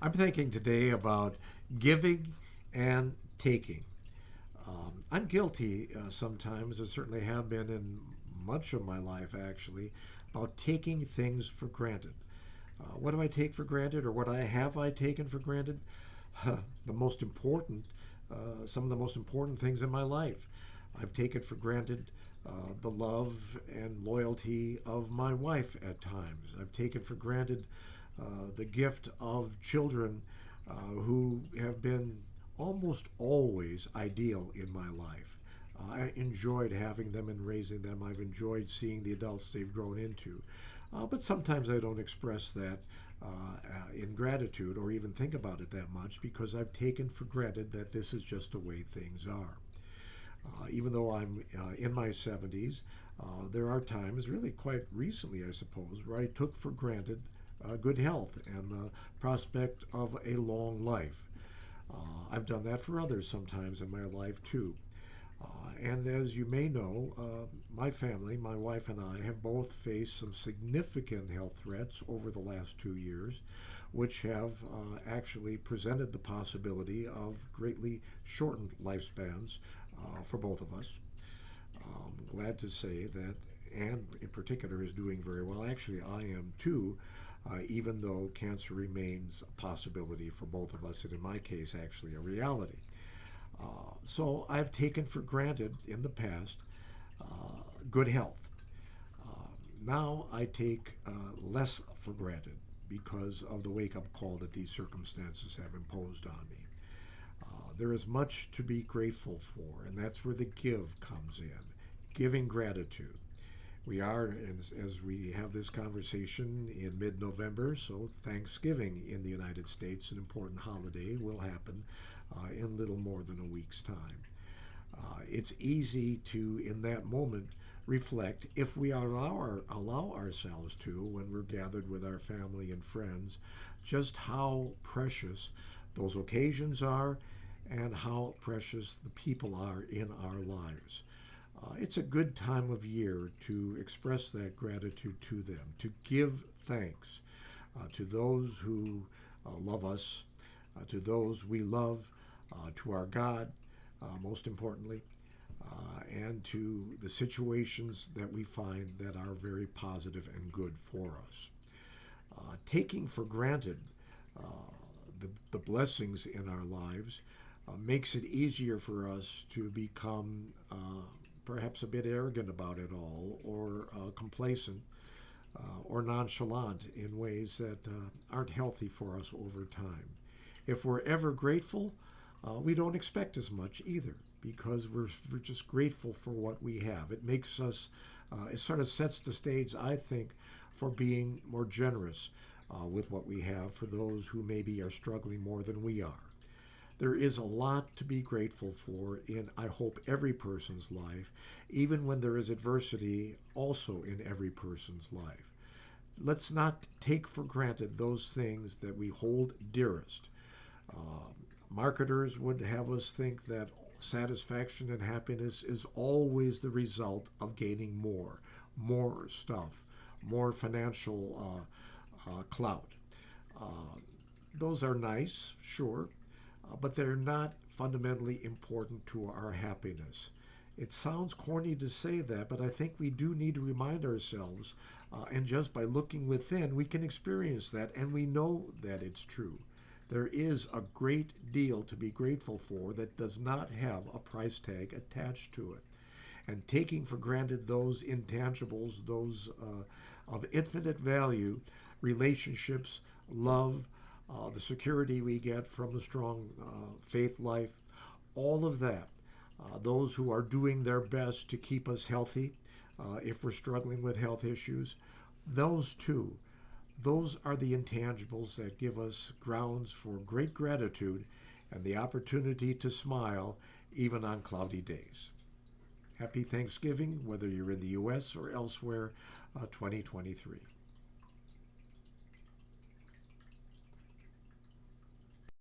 I'm thinking today about giving and taking. I'm guilty sometimes, and certainly have been in much of my life actually, about taking things for granted. What do I take for granted, or have I taken for granted? the most important, some of the most important things in my life. I've taken for granted the love and loyalty of my wife at times. I've taken for granted the gift of children who have been almost always ideal in my life. I enjoyed having them and raising them. I've enjoyed seeing the adults they've grown into. But sometimes I don't express that in gratitude or even think about it that much because I've taken for granted that this is just the way things are. Even though I'm in my 70s, there are times, really quite recently, I suppose, where I took for granted good health and the prospect of a long life. I've done that for others sometimes in my life too. And as you may know, my family, my wife and I, have both faced some significant health threats over the last 2 years, which have actually presented the possibility of greatly shortened lifespans for both of us. Glad to say that Anne, in particular, is doing very well. Actually, I am too, even though cancer remains a possibility for both of us, and in my case, actually a reality. So I've taken for granted in the past good health. Now I take less for granted because of the wake up call that these circumstances have imposed on me. There is much to be grateful for, and that's where the give comes in, giving gratitude. We are, as we have this conversation in mid November, so Thanksgiving in the United States, an important holiday, will happen in little more than a week's time. It's easy to, in that moment, reflect, if we allow ourselves to, when we're gathered with our family and friends, just how precious those occasions are and how precious the people are in our lives. It's a good time of year to express that gratitude to them, to give thanks to those who love us, to those we love, to our God, most importantly, and to the situations that we find that are very positive and good for us. Taking for granted uh, the blessings in our lives makes it easier for us to become perhaps a bit arrogant about it all, or complacent, or nonchalant in ways that aren't healthy for us over time. If we're ever grateful, we don't expect as much either because we're just grateful for what we have. It makes us, it sort of sets the stage, I think, for being more generous with what we have for those who maybe are struggling more than we are. There is a lot to be grateful for in, I hope, every person's life, even when there is adversity also in every person's life. Let's not take for granted those things that we hold dearest. Uh, Marketers would have us think that satisfaction and happiness is always the result of gaining more stuff, more financial clout. Uh, those are nice, sure, but they're not fundamentally important to our happiness. It sounds corny to say that, but I think we do need to remind ourselves, and just by looking within, we can experience that, and we know that it's true. There is a great deal to be grateful for that does not have a price tag attached to it. And taking for granted those intangibles, those of infinite value, relationships, love, the security we get from a strong faith life, all of that. Those who are doing their best to keep us healthy, if we're struggling with health issues, those too, those are the intangibles that give us grounds for great gratitude and the opportunity to smile even on cloudy days. Happy Thanksgiving, whether you're in the U.S. or elsewhere, 2023.